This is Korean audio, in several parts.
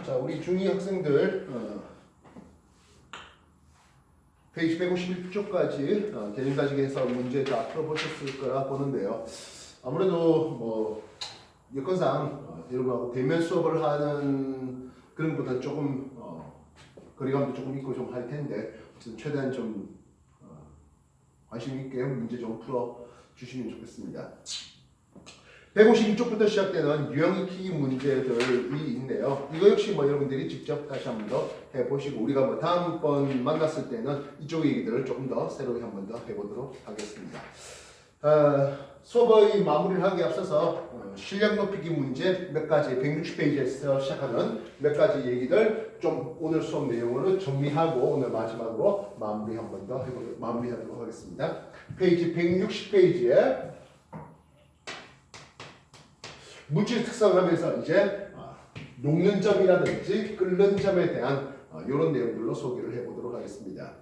자, 우리 중2 학생들 페이지 151쪽까지 개념 가지기 해서 문제 다 풀어보셨을 거라 보는데요. 아무래도 뭐 여건상 여러분하고 대면 수업을 하는 그런 것보다 조금 거리감도 조금 있고 좀 할 텐데 최대한 좀 관심 있게 문제 좀 풀어 주시면 좋겠습니다. 152쪽부터 시작되는 유형 익히기 문제들이 있네요. 이거 역시 뭐 여러분들이 직접 다시 한 번 더 해보시고 우리가 뭐 다음번 만났을 때는 이쪽 얘기들을 조금 더 새롭게 한 번 더 해보도록 하겠습니다. 수업의 마무리를 하기 앞서서 실력 높이기 문제 몇 가지 160페이지에서 시작하는 몇 가지 얘기들 좀 오늘 수업 내용으로 정리하고 오늘 마지막으로 마무리 한 번 더 마무리하도록 하겠습니다. 페이지 160페이지에 물질 특성하면서 이제 녹는 점이라든지 끓는 점에 대한 이런 내용들로 소개를 해보도록 하겠습니다.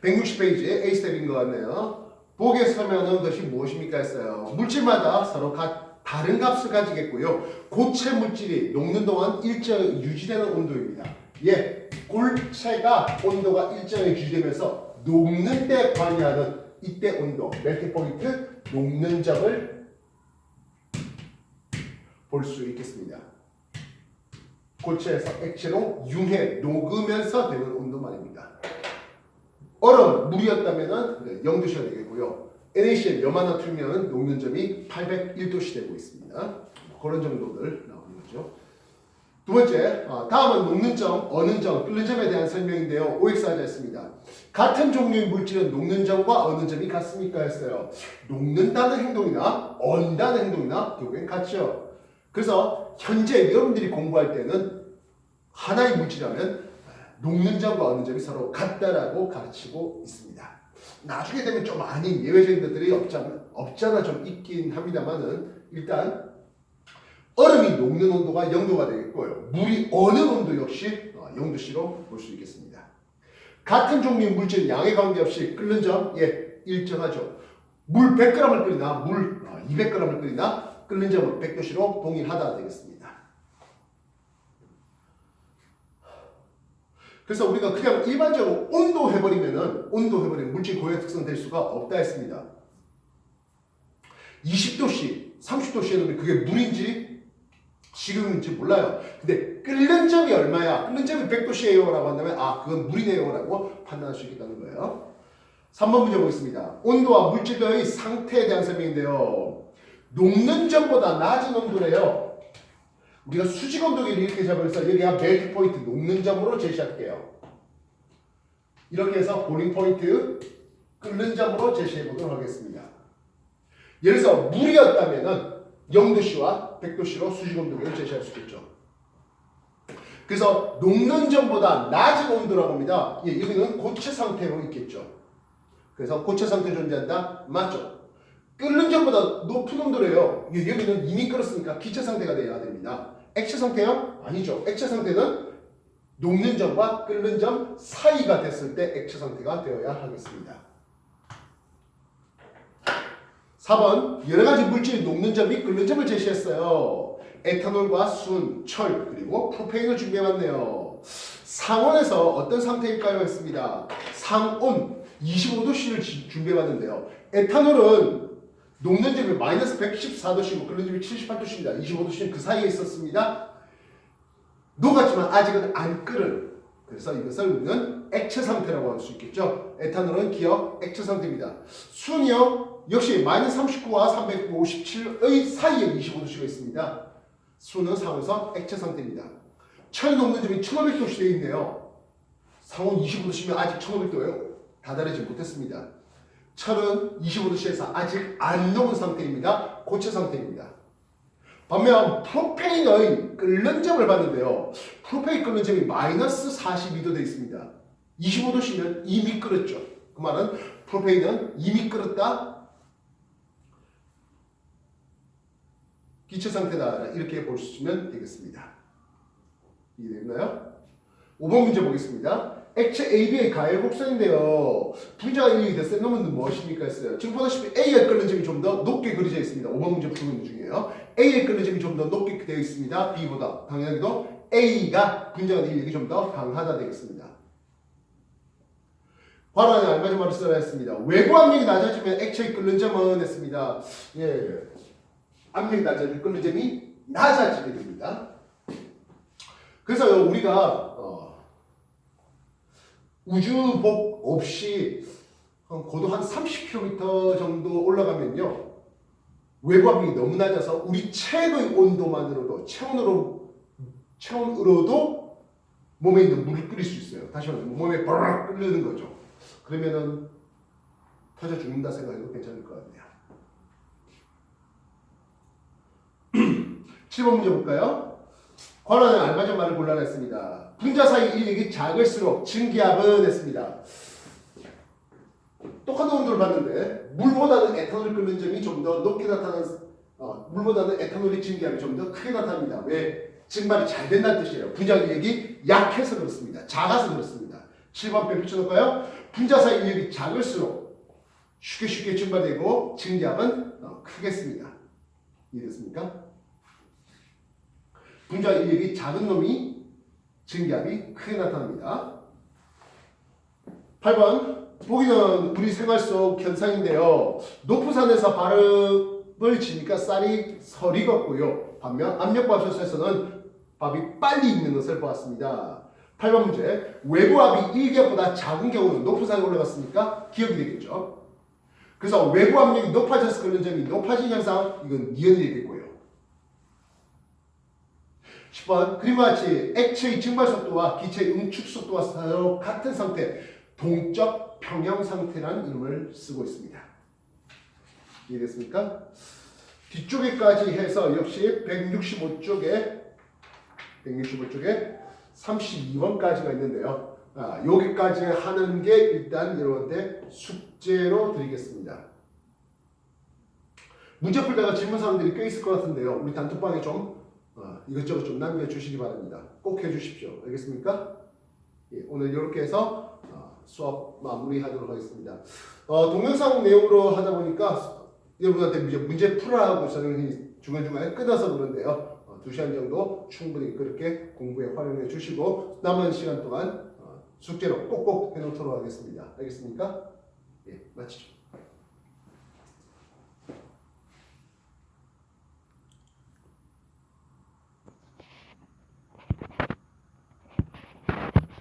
160페이지에 A스텝인 것 같네요. 보기에 설명하는 것이 무엇입니까 했어요. 물질마다 서로 다른 값을 가지겠고요. 고체 물질이 녹는 동안 일정히 유지되는 온도입니다. 예, 골체가 온도가 일정히 유지되면서 녹는 데 관여하는 이때 온도, 멜팅 포인트, 녹는 점을 볼 수 있겠습니다. 고체에서 액체로 융해 녹으면서 되는 온도 말입니다. 얼음, 물이었다면 0도씨가 되겠고요. NaCl, 염화나트륨은 녹는 점이 801도씨 되고 있습니다. 그런 정도들 나오는 거죠. 두 번째, 다음은 녹는 점, 어는 점, 끓는 점에 대한 설명인데요. OX 하자 했습니다. 같은 종류의 물질은 녹는 점과 어는 점이 같습니까 했어요. 녹는다는 행동이나 언다는 행동이나 결국엔 같죠. 그래서 현재 여러분들이 공부할 때는 하나의 물질이라면 녹는 점과 어는 점이 서로 같다라고 가르치고 있습니다. 나중에 되면 좀 아닌 예외적인 것들이 없잖아 좀 있긴 합니다만은 일단 얼음이 녹는 온도가 0도가 되겠고요. 물이 어는 온도 역시 0도씨로 볼 수 있겠습니다. 같은 종류의 물질 양에 관계없이 끓는 점 일정하죠. 물 100g을 끓이나 물 200g을 끓이나 끓는 점은 100도씨로 동일하다 되겠습니다. 그래서 우리가 그냥 일반적으로 온도 해버리면 물질 고유 특성 될 수가 없다 했습니다. 20도씨, 30도씨에 놓으면 그게 물인지 식용인지 몰라요. 근데 끓는 점이 얼마야? 끓는 점이 100도씨예요 라고 한다면 그건 물이네요 라고 판단할 수 있겠다는 거예요. 3번 문제 보겠습니다. 온도와 물질의 상태에 대한 설명인데요. 녹는 점보다 낮은 온도래요. 우리가 수직 온도계를 이렇게 잡아서 여기가 멜트 포인트 녹는 점으로 제시할게요. 이렇게 해서 보링 포인트 끓는 점으로 제시해 보도록 하겠습니다. 예를 들어서 물이었다면 0도씨와 100도씨로 수직 온도계를 제시할 수 있겠죠. 그래서 녹는 점보다 낮은 온도라고 합니다. 여기는 고체 상태로 있겠죠. 그래서 고체 상태 존재한다? 맞죠? 끓는 점보다 높은 온도래요. 여기는 이미 끓었으니까 기체 상태가 돼야 됩니다. 액체 상태요? 아니죠. 액체 상태는 녹는 점과 끓는 점 사이가 됐을 때 액체 상태가 되어야 하겠습니다. 4번 여러 가지 물질이 녹는 점 및 끓는 점을 제시했어요. 에탄올과 순, 철, 그리고 프로페인을 준비해봤네요. 상온에서 어떤 상태일까요? 했습니다. 상온 25도씨를 준비해봤는데요. 에탄올은 녹는 점이 마이너스 114도씨고 끓는 점이 78도씨입니다. 25도씨는 그 사이에 있었습니다. 녹았지만 아직은 안 끓은, 그래서 이것을 우리는 액체 상태라고 할 수 있겠죠. 에탄올은 기억 액체 상태입니다. 순이요 역시 마이너스 39와 357의 사이에 25도씨가 있습니다. 순은 상온에서 액체 상태입니다. 철 녹는 점이 1500도씨 되어 있네요. 상온 25도씨면 아직 1500도예요. 다다르지 못했습니다. 철은 25도씨에서 아직 안 녹은 상태입니다. 고체 상태입니다. 반면 프로페인의 끓는 점을 봤는데요. 프로페인 끓는 점이 마이너스 42도 되어 있습니다. 25도씨면 이미 끓었죠. 그 말은 프로페인은 이미 끓었다. 기체 상태다. 이렇게 보시면 되겠습니다. 이해됐나요? 5번 문제 보겠습니다. 액체 AB의 가열 곡선인데요. 분자가 일이 됐어요. 놈은 무엇입니까 했어요. 지금 보다시피 A가 끓는 점이 좀 더 높게 그려져 있습니다. 5번 문제 풀고 있는 중이에요. A의 끓는 점이 좀 더 높게 되어 있습니다. B보다. 당연하게도 A가 분자가 될 일이 좀 더 강하다 되겠습니다. 괄호 안에 알맞은 써야 했습니다. 외부 압력이 낮아지면 액체의 끓는 점은 했습니다. 예, 압력이 낮아지면 끓는 점이 낮아지게 됩니다. 그래서 우리가 우주복 없이 고도 한 30km 정도 올라가면요, 외부 압력이 너무 낮아서 우리 체의 온도만으로도 체온으로도 몸에 있는 물을 끓일 수 있어요. 다시 말해서 몸에 버럭 끓는 거죠. 그러면은 터져 죽는다 생각해도 괜찮을 것 같네요. 7번 문제 볼까요? 괄호는 알맞은 말을 골라라 했습니다. 분자 사이 인력이 작을수록 증기압은 했습니다. 똑같은 온도를 봤는데 물보다는 에탄올을 끓는 점이 좀 더 높게 나타나는 물보다는 에탄올의 증기압이 좀 더 크게 나타납니다. 왜? 증발이 잘 된다는 뜻이에요. 분자 인력이 약해서 그렇습니다. 작아서 그렇습니다. 7번 표 붙여놓을까요? 분자 사이 인력이 작을수록 쉽게 증발되고 증기압은 크겠습니다. 이해됐습니까? 분자 인력이 작은 놈이 증기압이 크게 나타납니다. 8번 보기는 우리 생활 속 현상인데요. 높은 산에서 발업을 지니까 쌀이 서리 걷고요. 반면 압력밥솥에서는 밥이 빨리 익는 것을 보았습니다. 8번 문제. 외부압이 1기압보다 작은 경우는 높은 산에 올라갔으니까 기억이 되겠죠. 그래서 외부 압력이 높아져서 끓는 점이 높아진 현상, 이건 니은이 되겠고요. 10번 그림과 같이 액체의 증발 속도와 기체의 응축 속도가 서로 같은 상태, 동적 평형 상태라는 이름을 쓰고 있습니다. 이해됐습니까? 뒤쪽에까지 해서 역시 165쪽에 32번까지가 있는데요. 여기까지 하는 게 일단 여러분한테 숙제로 드리겠습니다. 문제 풀다가 질문 사항들이 꽤 있을 것 같은데요. 우리 단톡방에 좀 이것저것 좀 남겨주시기 바랍니다. 꼭 해주십시오. 알겠습니까? 예, 오늘 이렇게 해서 수업 마무리하도록 하겠습니다. 동영상 내용으로 하다 보니까 여러분한테 이제 문제 풀어하고 저는 중간중간에 끊어서 그런데요. 2시간 정도 충분히 그렇게 공부에 활용해 주시고 남은 시간 동안 숙제로 꼭꼭 해놓도록 하겠습니다. 알겠습니까? 예, 마치죠.